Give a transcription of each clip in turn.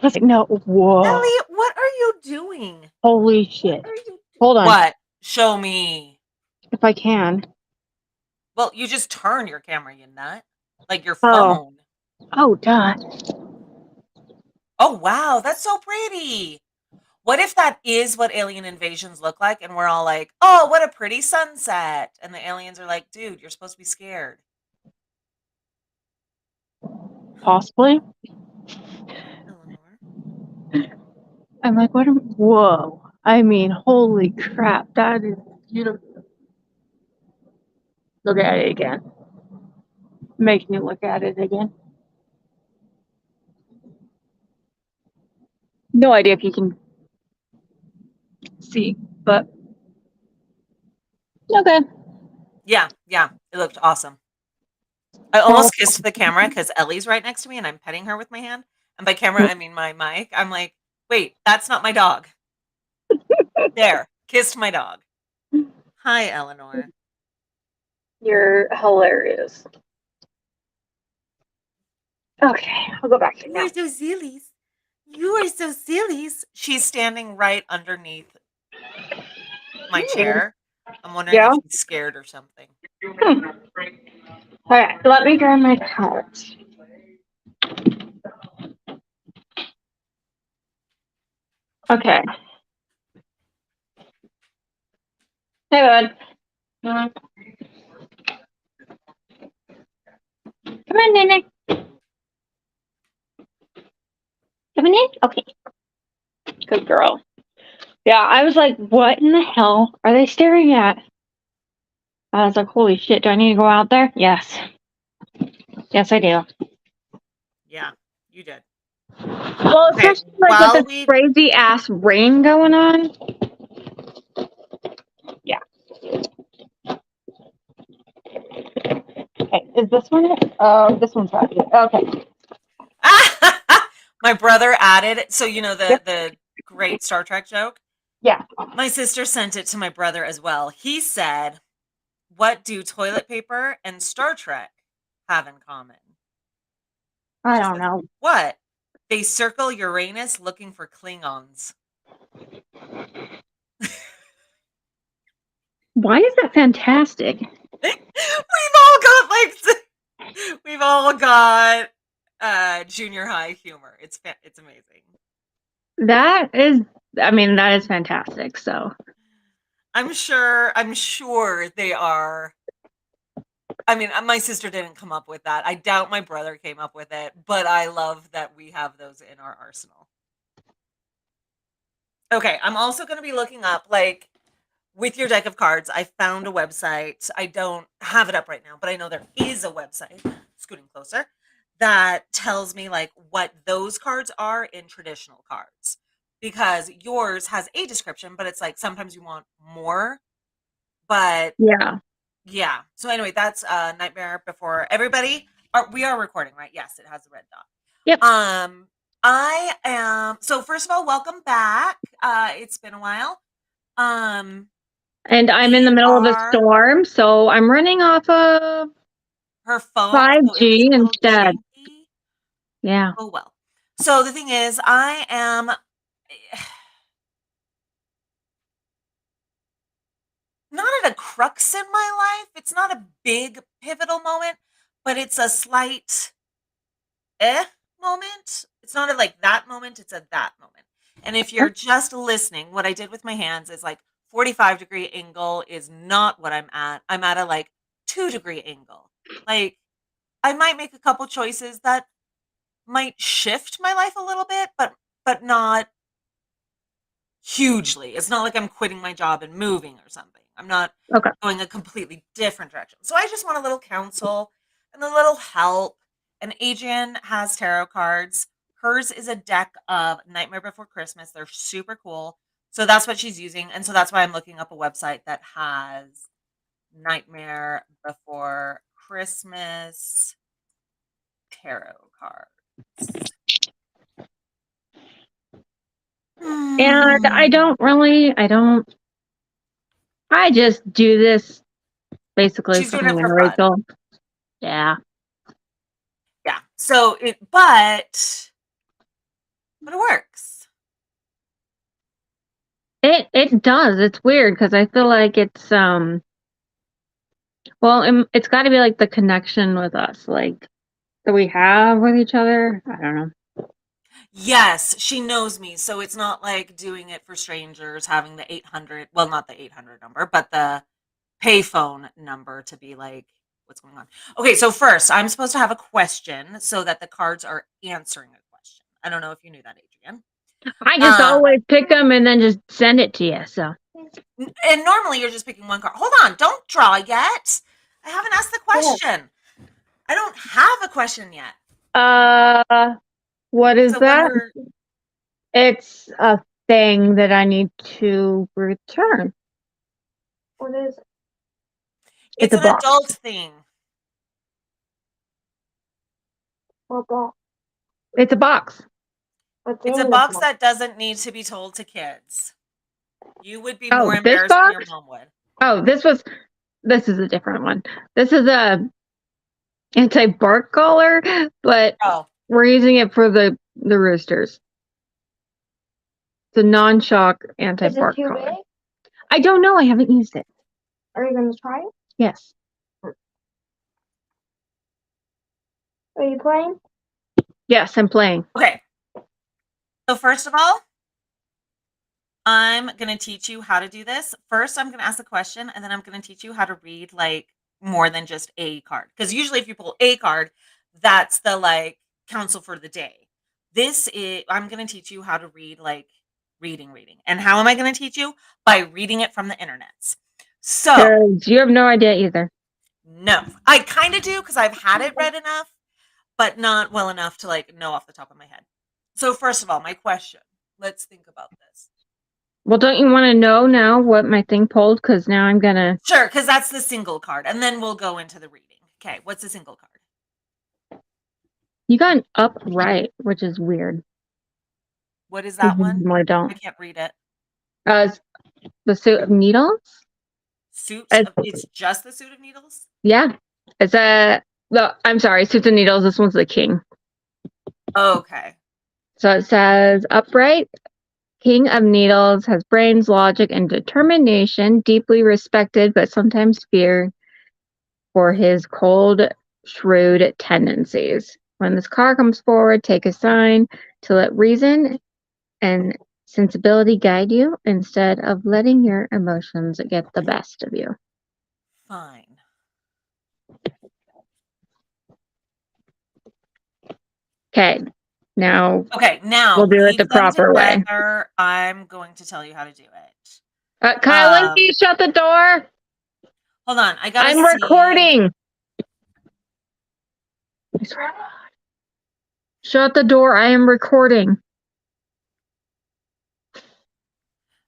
I was like, no, whoa. Elliot, what are you doing? Holy shit. What are you Hold on. What? Show me. If I can. Well, you just turn your camera, you nut. Like your Oh. phone. Oh, duh. Oh, wow, that's so pretty. What if that is what alien invasions look like and we're all like, "Oh, what a pretty sunset." And the aliens are like, "Dude, you're supposed to be scared." Possibly. Eleanor. I'm like, what? Whoa. I mean, holy crap. That is beautiful. Look at it again. Make me look at it again. No idea if you can see, but okay. Yeah, it looked awesome. I Well, almost kissed the camera because Ellie's right next to me and I'm petting her with my hand. And by camera, I mean my mic. I'm like, wait, that's not my dog. There, kissed my dog. Hi, Eleanor. you're hilarious. Okay, I'll go back in You now. are so silly. You are so silly. She's standing right underneath my chair. I'm wondering Yeah. if she's scared or something. Hmm. Okay, let me grab my cards. Okay. Hey, bud. Come on, Nene. Coming in? Okay. Good girl. Yeah, I was like, what in the hell are they staring at? I was like, holy shit, do I need to go out there? Yes. Yes, I do. Yeah, you did. Well, Okay, especially like with while this we crazy ass rain going on. Yeah. Okay, is this one it? Oh, this one's right. Okay. my brother added, so you know Yep. the great Star Trek joke? Yeah. My sister sent it to my brother as well. He said, "What do toilet paper and Star Trek have in common?" I She don't says, know. "What? They circle Uranus looking for Klingons." Why is that fantastic? We've all got junior high humor. It's amazing. That is, I mean, that is fantastic. So, I'm sure they are. I mean, my sister didn't come up with that. I doubt my brother came up with it, but I love that we have those in our arsenal. Okay, I'm also going to be looking up, like, with your deck of cards, I found a website. I don't have it up right now, but I know there is a website, scooting closer, that tells me, like, what those cards are in traditional cards. Because yours has a description, but it's like sometimes you want more. But yeah. yeah. So anyway, that's Nightmare Before Everybody. We are recording, right? Yes, it has the red dot. Yep. I am so first of all, welcome back. It's been a while. Um, And I'm in we the middle of a are storm, so I'm running off of her phone, so if it's 5G a little instead. janky, Yeah. oh well. So the thing is, I am not at a crux in my life. It's not a big pivotal moment, but it's a slight moment. It's not a like that moment, it's a that moment. And if you're just listening, what I did with my hands is like 45-degree angle is not what I'm at. I'm at a like 2-degree angle. Like I might make a couple choices that might shift my life a little bit, but not hugely. It's not like I'm quitting my job and moving or something. I'm not Okay. going a completely different direction. So I just want a little counsel and a little help. And Adrian has tarot cards. Hers is a deck of Nightmare Before Christmas. They're super cool. So that's what she's using. And so that's why I'm looking up a website that has Nightmare Before Christmas tarot cards. And Hmm. I just do this basically She's for doing me it and for fun. Rachel. Yeah. Yeah. So it, but but it works. It does. It's weird because I feel like it's. Well, it's got to be like the connection with us, like that we have with each other. I don't know. Yes, she knows me, so it's not like doing it for strangers, having the 800, well, not the 800 number, but the payphone number to be like, what's going on? Okay, so first, I'm supposed to have a question so that the cards are answering a question. I don't know if you knew that, Adrian. I just Uh, always pick them and then just send it to you. So and normally you're just picking one card. Hold on, don't draw yet. I haven't asked the question. I don't have a question yet. what is So when that? we're, It's a thing that I need to return. What is it? It's it's a an box. adult thing. What box? It's a box. What's It's a in the box box? that doesn't need to be told to kids. You would be Oh, more this embarrassed than your box? mom would. Oh, this is a different one. This is a anti-bark collar, but Oh, we're using it for the roosters. It's a non-shock anti-bark collar. I don't know. I haven't used it. Are you going to try it? Yes. Are you playing? Yes, I'm playing. okay. So first of all, I'm gonna teach you how to do this. First, I'm gonna ask a question, and then I'm gonna teach you how to read like more than just a card. Because usually, if you pull a card, that's the like counsel for the day. This is I'm gonna teach you how to read like reading. And how am I gonna teach you? By reading it from the internets. So Because you have no idea either. no, I kind of do because I've had it read enough, but not well enough to like know off the top of my head. So first of all, my question. Let's think about this. Well, don't you want to know now what my thing pulled? Because now I'm gonna. Sure, because that's the single card, and then we'll go into the reading. Okay, what's the single card? You got an upright, which is weird. What is that one? I I don't. can't read it. It's the suit of needles. Suit It's, of it's just the suit of needles? yeah, it's a. No, I'm sorry, suits of needles. This one's the king. Okay. So it says upright. King of Needles has brains, logic, and determination, deeply respected but sometimes feared for his cold, shrewd tendencies. When this card comes forward, take a sign to let reason and sensibility guide you instead of letting your emotions get the best of you. Fine. Okay, now Okay, now we'll do it the leave them proper way. together. I'm going to tell you how to do it. Kylan, can you shut the door? Hold on, I gotta I'm see. recording. Shut the door. I am recording.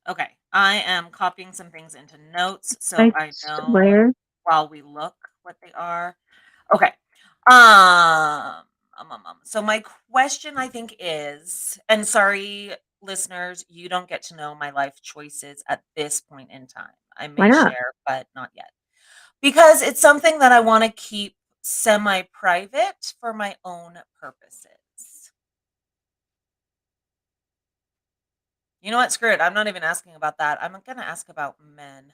Okay, I am copying some things into notes so I I know swear. while we look what they are. Okay. So my question I think is, and sorry, listeners, you don't get to know my life choices at this point in time. I Why may not? share, but not yet. Because it's something that I want to keep semi-private for my own purposes. You know what? Screw it. I'm not even asking about that. I'm gonna ask about men.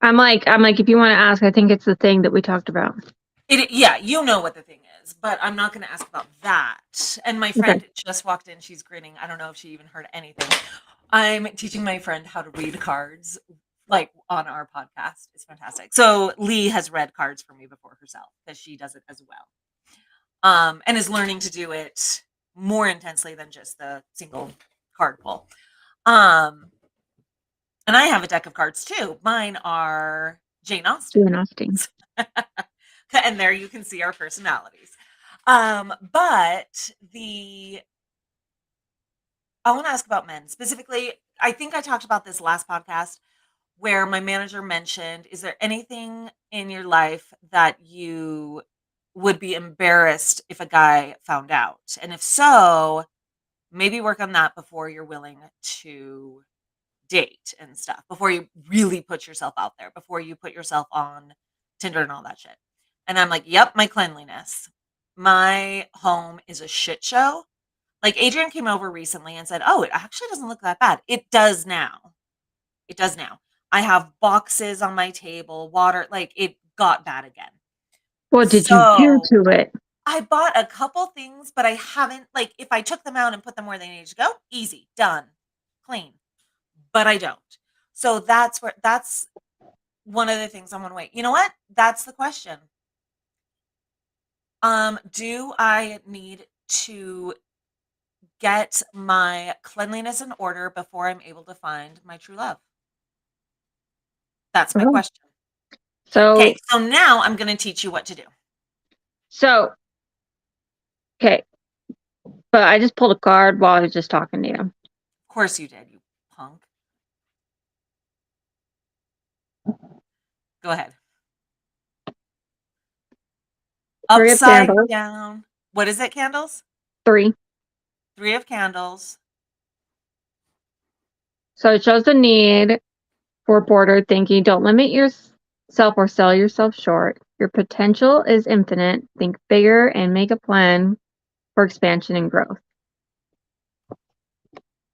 I'm like, if you want to ask, I think it's the thing that we talked about. Yeah, you know what the thing is, but I'm not going to ask about that. And my Okay. friend just walked in. She's grinning. I don't know if she even heard anything. I'm teaching my friend how to read cards, like on our podcast. It's fantastic. So Lee has read cards for me before herself because she does it as well, and is learning to do it more intensely than just the single card pull. And I have a deck of cards too. Mine are Jane Austen. Doing Austin. And there you can see our personalities. But I want to ask about men specifically. I think I talked about this last podcast where my manager mentioned, is there anything in your life that you would be embarrassed if a guy found out? And if so, maybe work on that before you're willing to date and stuff, before you really put yourself out there, before you put yourself on Tinder and all that shit. And I'm like, yep, my cleanliness. My home is a shit show. Like Adrian came over recently and said, "Oh, it actually doesn't look that bad." It does now. It does now. I have boxes on my table, water, like it got bad again. What did you do So to it? I bought a couple things, but I haven't, like, if I took them out and put them where they needed to go, easy, done, clean. But I don't. So that's one of the things I'm gonna wait. You know what? That's the question. Do I need to get my cleanliness in order before I'm able to find my true love? That's my Oh, question. Okay, so so now I'm gonna teach you what to do. so okay, but I just pulled a card while I was just talking to you. Of course you did, you punk. Go ahead. 3 of Upside candles, down. What is it, candles? 3. 3 of candles. So it shows the need for border thinking. Don't limit yourself or sell yourself short. Your potential is infinite. Think bigger and make a plan for expansion and growth.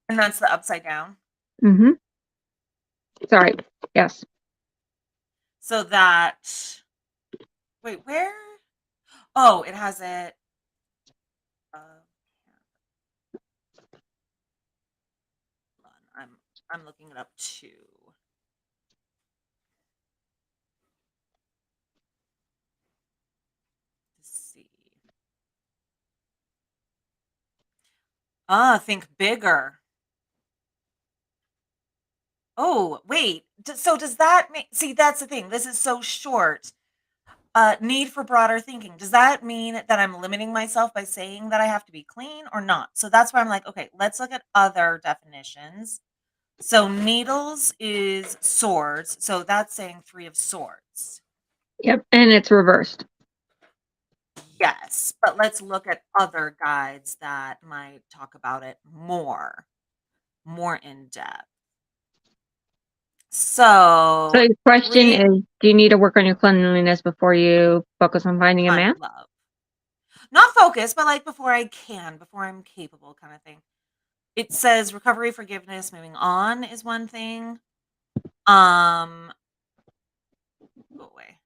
And that's the upside down. Mm-hmm. Sorry. Yes. So that, wait, where? Oh, it has it. Uh, hold on, I'm looking it up too. Let's see. Think bigger. Oh, wait. So does that make, see, that's the thing. This is so short. Need for broader thinking. Does that mean that I'm limiting myself by saying that I have to be clean or not? So that's where I'm like, okay, let's look at other definitions. So needles is swords. So that's saying 3 of swords. Yep. And it's reversed. Yes, but let's look at other guides that might talk about it more in depth. So So your question 3 is, do you need to work on your cleanliness before you focus on finding a man? find love. Not focus, but like before I can, before I'm capable kind of thing. It says recovery, forgiveness, moving on is one thing. Um, go away.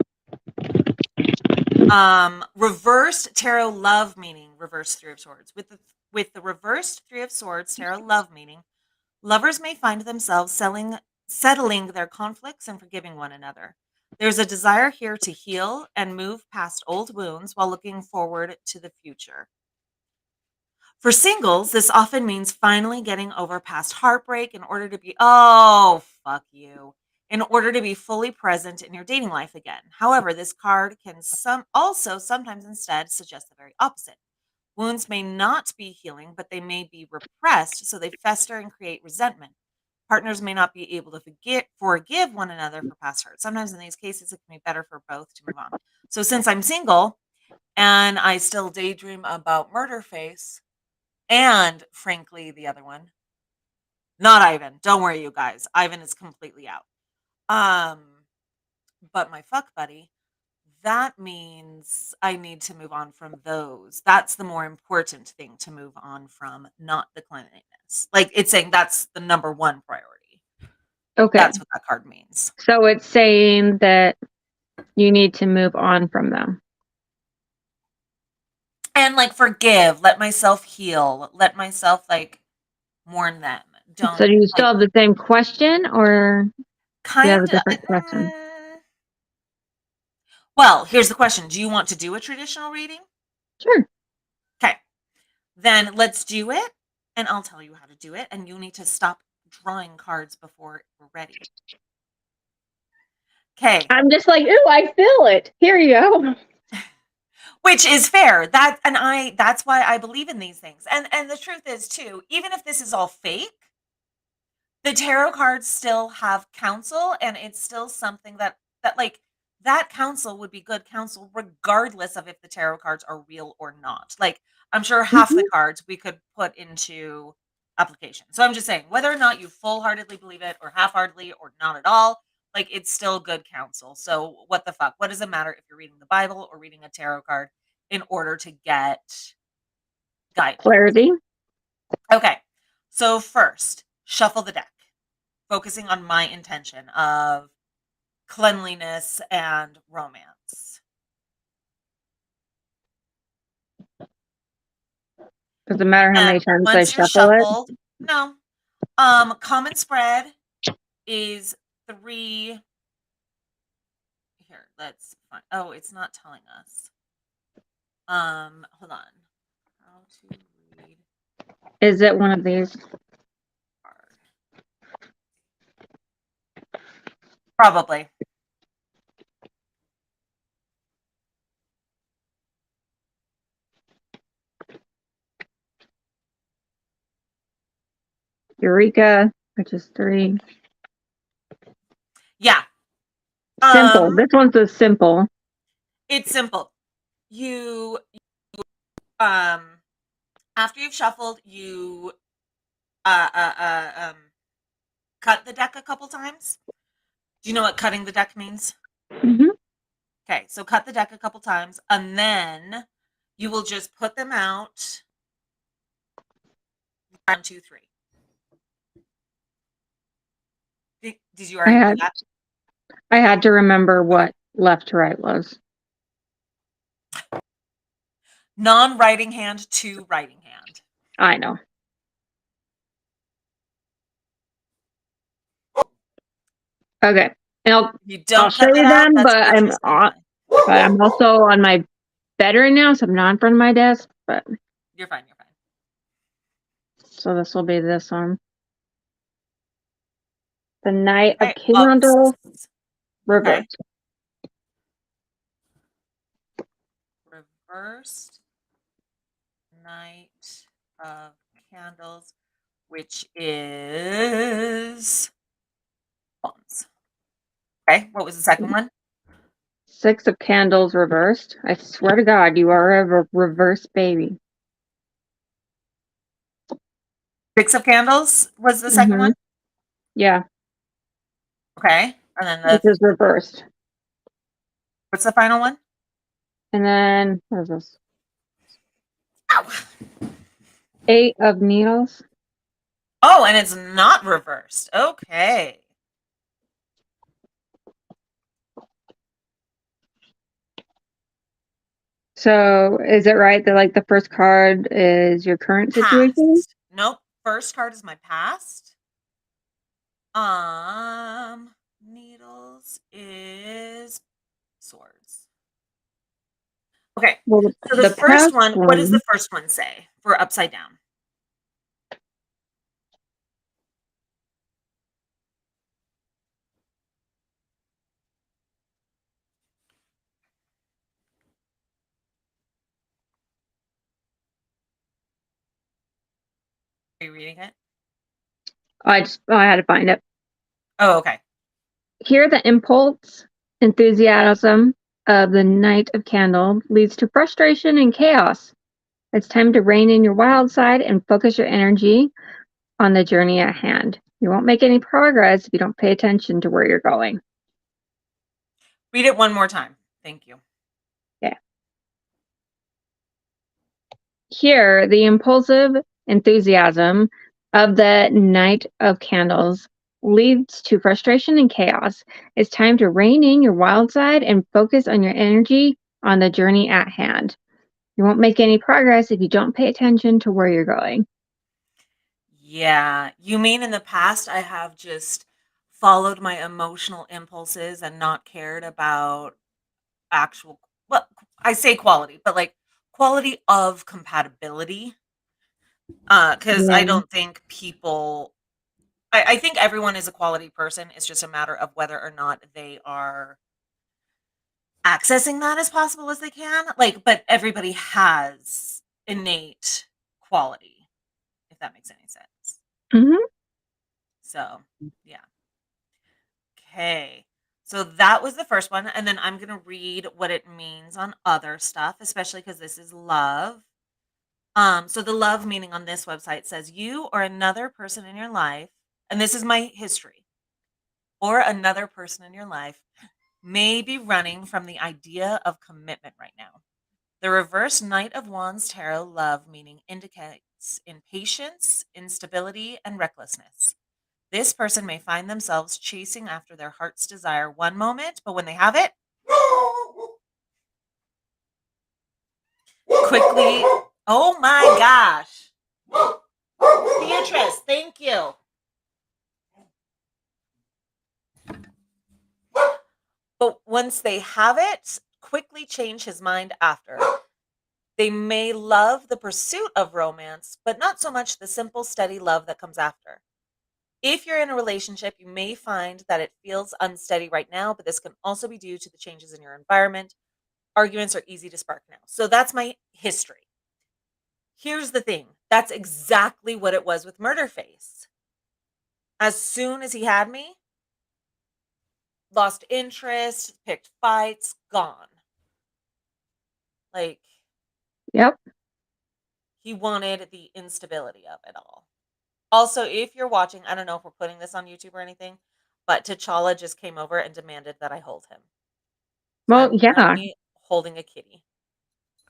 Reversed tarot love meaning, reversed 3 of swords. With the reversed 3 of swords, tarot love meaning, lovers may find themselves settling their conflicts and forgiving one another. There's a desire here to heal and move past old wounds while looking forward to the future. For singles, this often means finally getting over past heartbreak in order to be, oh, fuck you, in order to be fully present in your dating life again. However, this card can also sometimes instead suggest the very opposite. Wounds may not be healing, but they may be repressed, so they fester and create resentment. Partners may not be able to forgive one another for past hurt. Sometimes in these cases, it can be better for both to move on. So since I'm single and I still daydream about murder face, and frankly, the other one, not Ivan. Don't worry, you guys. Ivan is completely out. Um, but my fuck buddy, that means I need to move on from those. That's the more important thing to move on from, not the cleanliness. Like it's saying that's the number one priority. Okay. That's what that card means. So it's saying that you need to move on from them. And like forgive, let myself heal, let myself like mourn them. So Don't do you still like have the same question or do you have a kind of. different question? Well, here's the question. Do you want to do a traditional reading? Sure. Okay. Then let's do it, and I'll tell you how to do it, and you need to stop drawing cards before we're ready. Okay. I'm just like, ooh, I feel it. Here you go. Which is fair. That's why I believe in these things. And the truth is too, even if this is all fake, the tarot cards still have counsel, and it's still something that like that counsel would be good counsel regardless of if the tarot cards are real or not. Like I'm sure half the Mhm. cards we could put into application. So I'm just saying whether or not you full-heartedly believe it or half-heartedly or not at all, like it's still good counsel. So what the fuck? What does it matter if you're reading the Bible or reading a tarot card in order to get guidance? Clarity. Okay. So first, shuffle the deck, focusing on my intention of cleanliness and romance. Does it matter how many And times I once you're shuffle it? shuffled, no. Common spread is 3. Here, let's find. Oh, it's not telling us. Hold on. How to read Is it one of these? card. Probably. Eureka, which is 3. Yeah. Simple. This one's a simple. It's simple. You after you've shuffled, you uh uh uh um cut the deck a couple times. Do you know what cutting the deck means? Hmm. Okay, so cut the deck a couple times, and then you will just put them out. 1, 2, 3. Did you already do that? I had to remember what left to right was. Non-writing hand to writing hand. I know. Okay. And You I'll don't show cut that you out. them, That's but business anyway. I'm also on my bed right now, so I'm not in front of my desk. But You're fine. You're fine. so this will be this one. The Knight of Okay. Candles Okay. reversed. Reversed Knight of Candles, which is Wands. Okay. What was the second one? 6 of Candles reversed. I swear to God, you are a reverse baby. 6 of Candles was the second Mm-hmm. one. Yeah, Okay. And then which is reversed. what's the final one? And then what is this? Ow. 8 of Needles. Oh, and it's not reversed. Okay. So is it right that like the first card is your current situation? Past. Nope. First card is my past. Needles is swords. Okay. Well, So the the first past one, what does the one, first one say for upside down? Are you reading it? I had to find it. Oh, okay. Here, the impulse, enthusiasm of the Knight of Candle leads to frustration and chaos. It's time to rein in your wild side and focus your energy on the journey at hand. You won't make any progress if you don't pay attention to where you're going. Read it one more time. Thank you. Yeah. Here, the impulsive enthusiasm of the Knight of Candles leads to frustration and chaos. It's time to rein in your wild side and focus on your energy on the journey at hand. You won't make any progress if you don't pay attention to where you're going. Yeah. You mean in the past I have just followed my emotional impulses and not cared about actual, well, I say quality, but like quality of compatibility. Because I Yeah. don't think I think everyone is a quality person. It's just a matter of whether or not they are accessing that as possible as they can. Like, but everybody has innate quality, if that makes any sense. Hmm. So, yeah. Okay. So that was the first one. And then I'm going to read what it means on other stuff, especially because this is love. So the love meaning on this website says you or another person in your life, and this is my history, or another person in your life may be running from the idea of commitment right now. The reverse Knight of Wands tarot love meaning traits: impatience, instability, and recklessness. This person may find themselves chasing after their heart's desire one moment, but when they have it, quickly. Oh my gosh. Beatrice, thank you. But once they have it, quickly change his mind after. They may love the pursuit of romance, but not so much the simple, steady love that comes after. If you're in a relationship, you may find that it feels unsteady right now, but this can also be due to the changes in your environment. Arguments are easy to spark now. So that's my history. Here's the thing, that's exactly what it was with Murderface. As soon as he had me, lost interest, picked fights, gone. Like, Yep. he wanted the instability of it all. Also, if you're watching, I don't know if we're putting this on YouTube or anything, but T'Challa just came over and demanded that I hold him. So Well, I'm yeah, currently holding a kitty.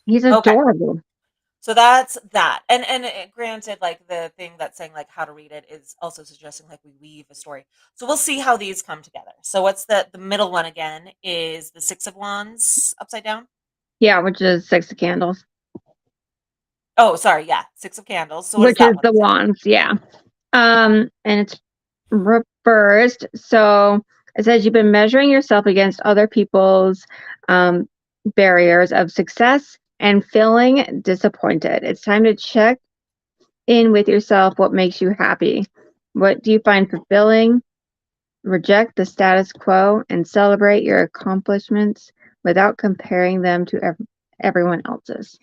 he's Okay. adorable. So that's that. And granted, like the thing that's saying like how to read it is also suggesting like we weave a story. So we'll see how these come together. So what's the middle one again is the Six of Wands upside down? Yeah, which is Six of Candles, Oh, sorry, yeah. Six of Candles. So what does which that is one the say? wands. Yeah. And it's reversed. So it says you've been measuring yourself against other people's um, barriers of success and feeling disappointed. It's time to check in with yourself. What makes you happy? What do you find fulfilling? Reject the status quo and celebrate your accomplishments without comparing them to everyone else's.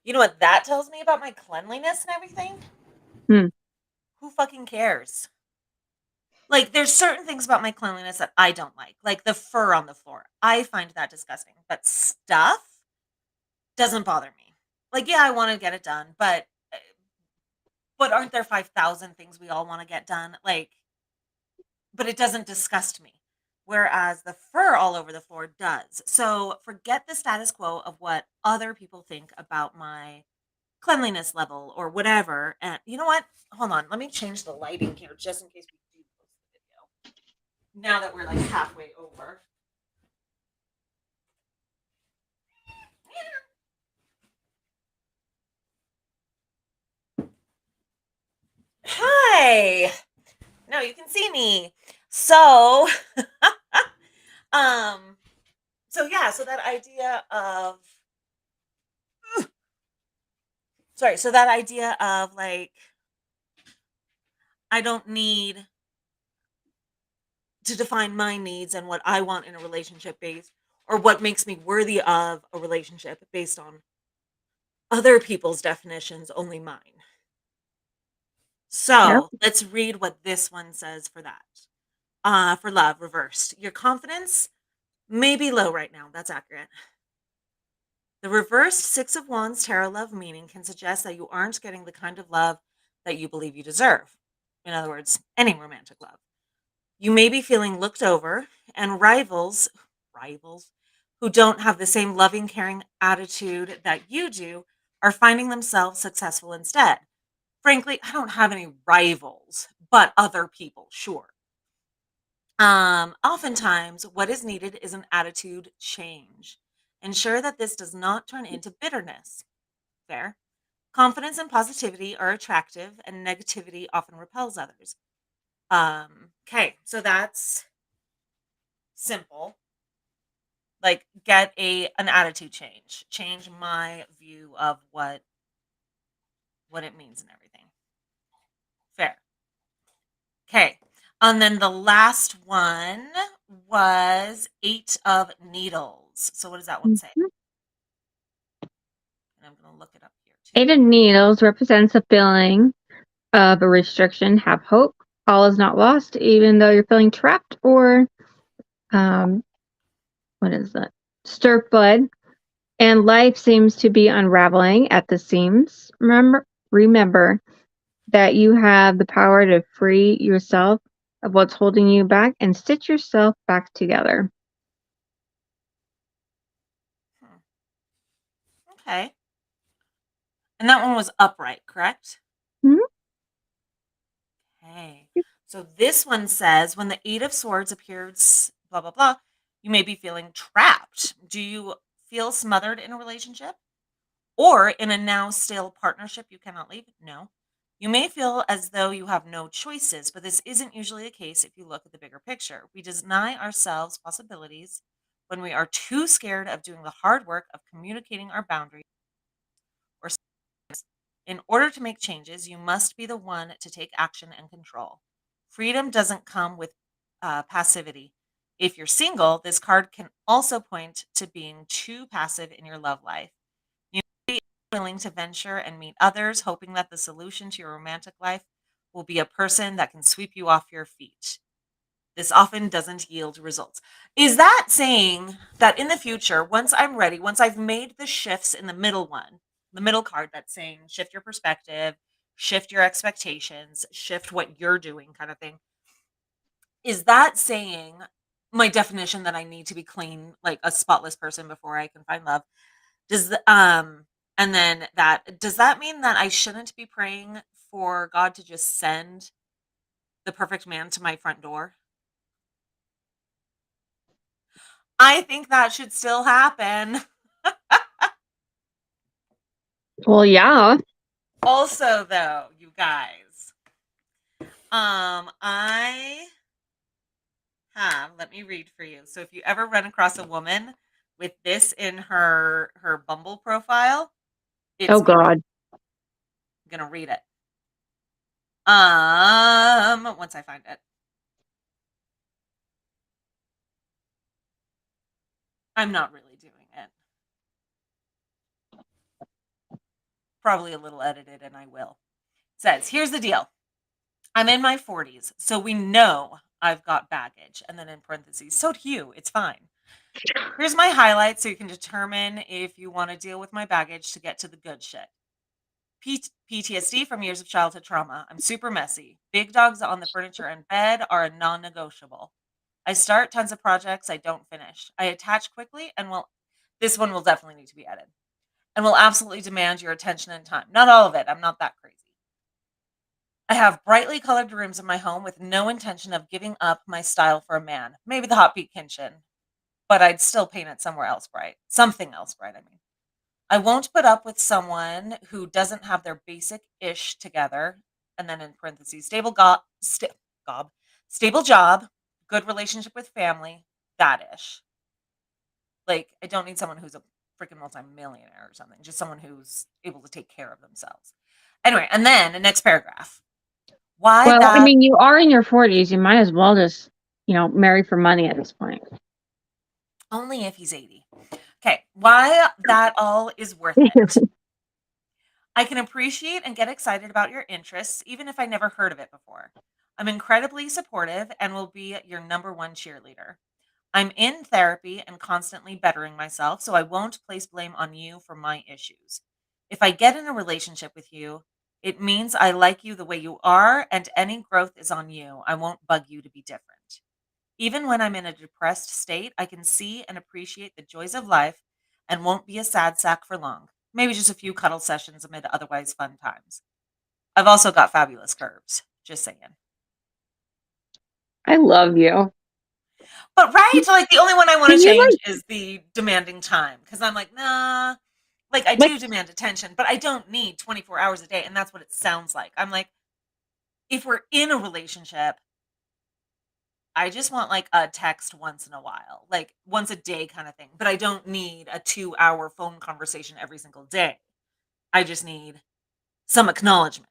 You know what that tells me about my cleanliness and everything? Hmm. Who fucking cares? Like, there's certain things about my cleanliness that I don't like the fur on the floor. I find that disgusting. But stuff doesn't bother me. Like, yeah, I want to get it done, but aren't there 5,000 things we all want to get done? Like, but it doesn't disgust me. Whereas the fur all over the floor does. So forget the status quo of what other people think about my cleanliness level or whatever. And you know what? Hold on. Let me change the lighting here just in case we do post the video. Now that we're like halfway over. Hi. No, you can see me. So, um, so yeah, so that idea of so that idea of like I don't need to define my needs and what I want in a relationship based or what makes me worthy of a relationship based on other people's definitions, only mine. Yep. So let's read what this one says for that. For love, reversed. Your confidence may be low right now. That's accurate. The reversed Six of Wands tarot love meaning can suggest that you aren't getting the kind of love that you believe you deserve. In other words, any romantic love. You may be feeling looked over, and rivals who don't have the same loving, caring attitude that you do are finding themselves successful instead. Frankly, I don't have any rivals, but other people, sure. Oftentimes, what is needed is an attitude change. Ensure that this does not turn into bitterness. Fair. Confidence and positivity are attractive, and negativity often repels others. Okay, so that's simple. Like get an attitude change. Change my view of what it means and everything. Fair. Okay. And then the last one was Eight of Needles. So what does that one say? Mhm. And I'm going to look it up here too. Eight of Needles represents a feeling of a restriction. Have hope. All is not lost, even though you're feeling trapped or um, what is that? Stir blood. And life seems to be unraveling at the seams. Remember that you have the power to free yourself of what's holding you back and stitch yourself back together. Hmm. Okay. And that one was upright, correct? Mhm. Okay. So this one says when the Eight of Swords appears, blah, blah, blah, you may be feeling trapped. Do you feel smothered in a relationship or in a now stale partnership you cannot leave? No. You may feel as though you have no choices, but this isn't usually the case if you look at the bigger picture. We deny ourselves possibilities when we are too scared of doing the hard work of communicating our boundaries or in order to make changes, you must be the one to take action and control. Freedom doesn't come with passivity. If you're single, this card can also point to being too passive in your love life. You may be willing to venture and meet others, hoping that the solution to your romantic life will be a person that can sweep you off your feet. This often doesn't yield results. Is that saying that in the future, once I'm ready, once I've made the shifts in the middle one, the middle card that's saying shift your perspective, shift your expectations, shift what you're doing, kind of thing, is that saying my definition that I need to be clean, like a spotless person before I can find love? Does and then that does that mean that I shouldn't be praying for God to just send the perfect man to my front door? I think that should still happen. Well, yeah. Also, though, you guys, I have, let me read for you. So if you ever run across a woman with this in her Bumble profile, Oh it's me. God. I'm gonna read it. Once I find it. I'm not really doing it. Probably a little edited, and I will. It says, here's the deal. I'm in my 40s, so we know I've got baggage. And then in parentheses, so do you. It's fine. Here's my highlights so you can determine if you want to deal with my baggage to get to the good shit. PTSD from years of childhood trauma. I'm super messy. Big dogs on the furniture and bed are a non negotiable. I start tons of projects I don't finish. I attach quickly and this one will definitely need to be edited and will absolutely demand your attention and time. Not all of it. I'm not that crazy. I have brightly colored rooms in my home with no intention of giving up my style for a man. Maybe the hot pink kitchen, but I'd still paint it somewhere else bright. Something else bright, I mean. I won't put up with someone who doesn't have their basic ish together. And then in parentheses, stable job, good relationship with family, that ish. Like, I don't need someone who's a freaking multimillionaire or something, just someone who's able to take care of themselves. Anyway, and then the next paragraph. Why Well, I that mean, you are in your 40s. You might as well just, marry for money at this point. only if he's 80. Okay, why that all is worth it. I can appreciate and get excited about your interests, even if I never heard of it before. I'm incredibly supportive and will be your number one cheerleader. I'm in therapy and constantly bettering myself, so I won't place blame on you for my issues. If I get in a relationship with you, it means I like you the way you are, and any growth is on you. I won't bug you to be different. Even when I'm in a depressed state, I can see and appreciate the joys of life and won't be a sad sack for long. Maybe just a few cuddle sessions amid otherwise fun times. I've also got fabulous curves, just saying. I love you. But right, like the only one I want Can to you change is the demanding time because I'm like, nah, like I like do demand attention, but I don't need 24 hours a day. And that's what it sounds like. I'm like, if we're in a relationship, I just want like a text once in a while, like once a day kind of thing. But I don't need a 2 hour phone conversation every single day. I just need some acknowledgement.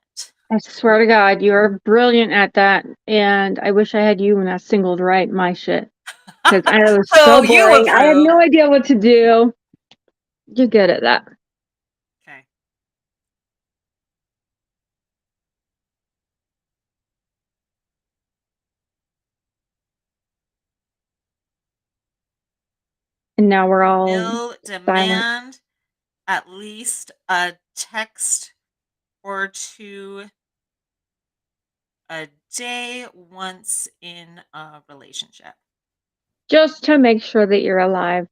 I swear to God, you're brilliant at that, and I wish I had you when I singled right my shit because I was So so you boring. I had approve. no idea what to do. You're good at that. Okay. And now we're all Will silent. demand at least a text or two a day once in a relationship. Just to make sure that you're alive.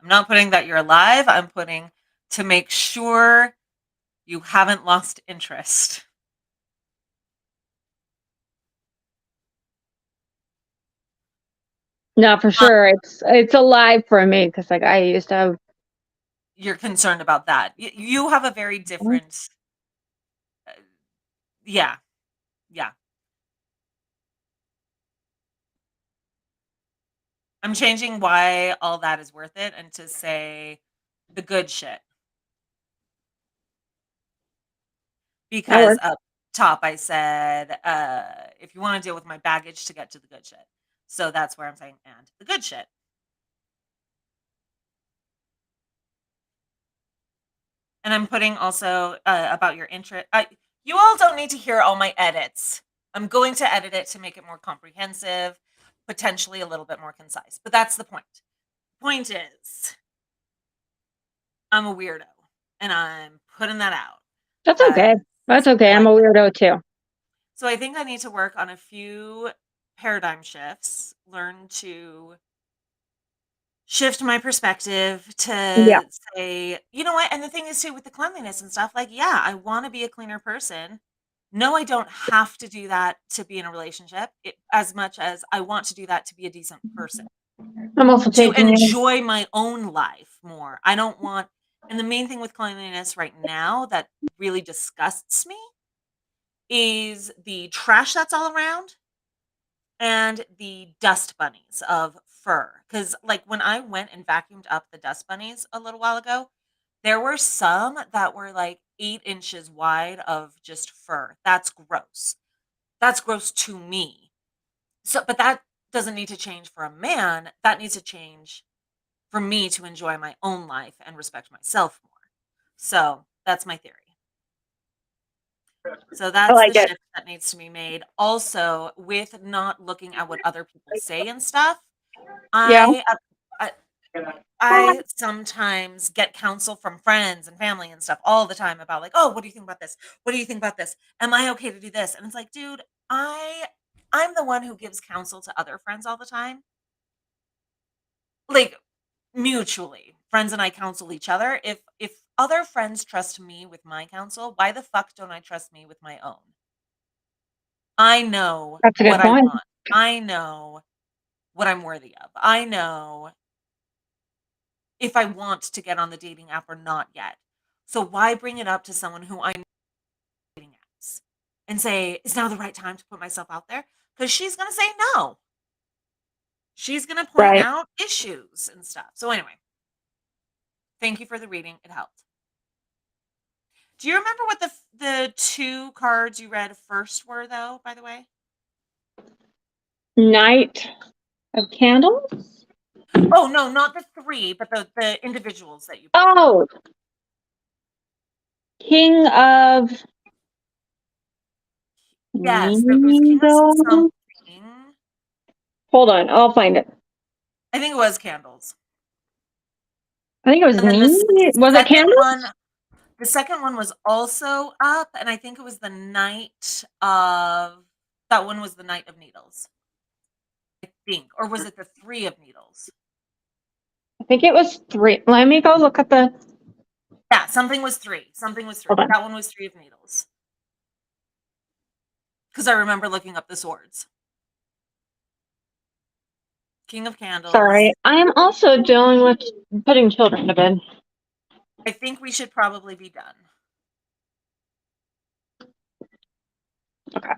I'm not putting that you're alive. I'm putting to make sure you haven't lost interest. No, for sure. It's alive for me because like I used to have. You're concerned about that. You have a very different. Uh, yeah, yeah. I'm changing why all that is worth it and to say the good shit. That Because works. up top I said, if you want to deal with my baggage to get to the good shit. So that's where I'm saying and the good shit. And I'm putting also about your interest. You all don't need to hear all my edits. I'm going to edit it to make it more comprehensive, potentially a little bit more concise. But that's the point. Point is, I'm a weirdo, and I'm putting that out. That's okay. That's okay. I'm a weirdo too. So I think I need to work on a few paradigm shifts, learn to shift my perspective Yeah. to say, you know what? And the thing is too with the cleanliness and stuff, like, yeah, I want to be a cleaner person. No, I don't have to do that to be in a relationship as much as I want to do that to be a decent person, I'm also to taking it. enjoy my own life more. I don't want, and the main thing with cleanliness right now that really disgusts me is the trash that's all around and the dust bunnies of fur. Because, like, when I went and vacuumed up the dust bunnies a little while ago, there were some that were like 8 inches wide of just fur. That's gross. That's gross to me. So, but that doesn't need to change for a man. That needs to change for me to enjoy my own life and respect myself more. So, that's my theory. So I that's the like it. shift that needs to be made. Also, with not looking at what other people say and stuff, Yeah. I I sometimes get counsel from friends and family and stuff all the time about like, "Oh, what do you think about this? What do you think about this? Am I okay to do this?" And it's like, "Dude, I'm the one who gives counsel to other friends all the time." Like mutually. Friends and I counsel each other. If other friends trust me with my counsel, why the fuck don't I trust me with my own? I know That's a good what I point. want. I know what I'm worthy of. I know if I want to get on the dating app or not yet. So why bring it up to someone who I know dating apps and say, is now the right time to put myself out there? Because she's going to say no. She's going to point Right. out issues and stuff. So anyway, thank you for the reading. It helped. Do you remember what the two cards you read first were, though? By the way. Night of Candles. Oh no, not the three, but the individuals that you. Oh, King of Yes, there was King of Needles. something. Hold on, I'll find it. I think it was candles. I think it was And then Was it second one, Candles? the second one was also up, and I think it was the night of that one was the night of needles. I think, or was it the three of needles? I think it was 3. Let me go look at the. Yeah, something was three. Something was three. Hold on. That one was three of needles. Because I remember looking up the swords. King of candles. Sorry, I am also dealing with putting children to bed. I think we should probably be done. Okay.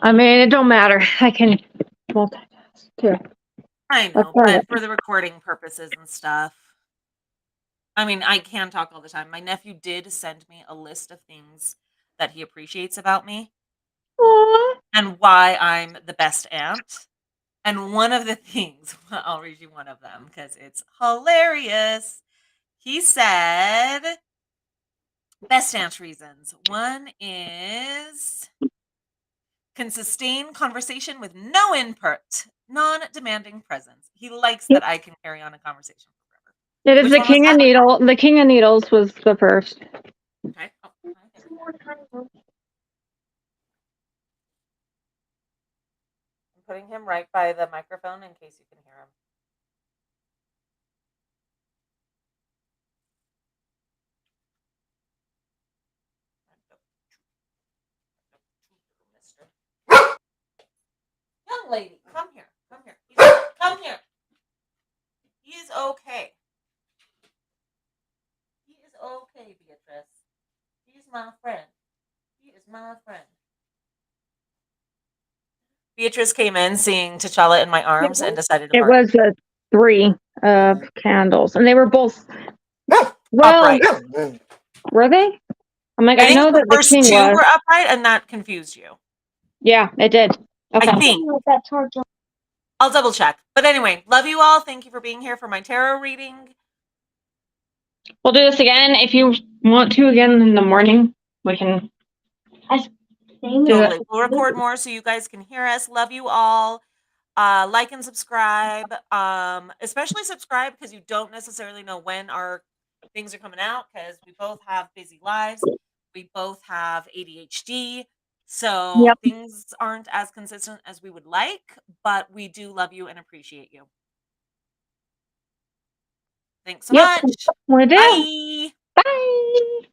I mean, it don't matter. I can multitask too. I Let's know, try but it. for the recording purposes and stuff. I mean, I can talk all the time. My nephew did send me a list of things that he appreciates about me Aw. and why I'm the best aunt. And one of the things, I'll read you one of them because it's hilarious. He said, best aunt reasons. One is can sustain conversation with no input, non demanding presence. He likes that I can carry on a conversation forever. It is Which the one was King of that? Needle. The King of Needles was the first. Okay. Oh, hi there. I'm putting him right by the microphone in case you can hear him. young lady. Come here. Come here. Come here. He is okay. He is okay, Beatrice. He's my friend. He is my friend. Beatrice came in seeing T'Challa in my arms and decided to It bark. was a 3 of candles, and they were both. Well, Upright. were they? I'm like, I I think know the that the first king two was. were upright, and that confused you. Yeah, it did. Okay. I think. I'll double check. But anyway, love you all. Thank you for being here for my tarot reading. We'll do this again if you want to again in the morning. We can do Totally. it. We'll record more so you guys can hear us. Love you all. Like and subscribe. Especially subscribe because you don't necessarily know when our things are coming out because we both have busy lives. We both have ADHD. So Yep. things aren't as consistent as we would like, but we do love you and appreciate you. Thanks so Yep. much. We do. Bye. Bye.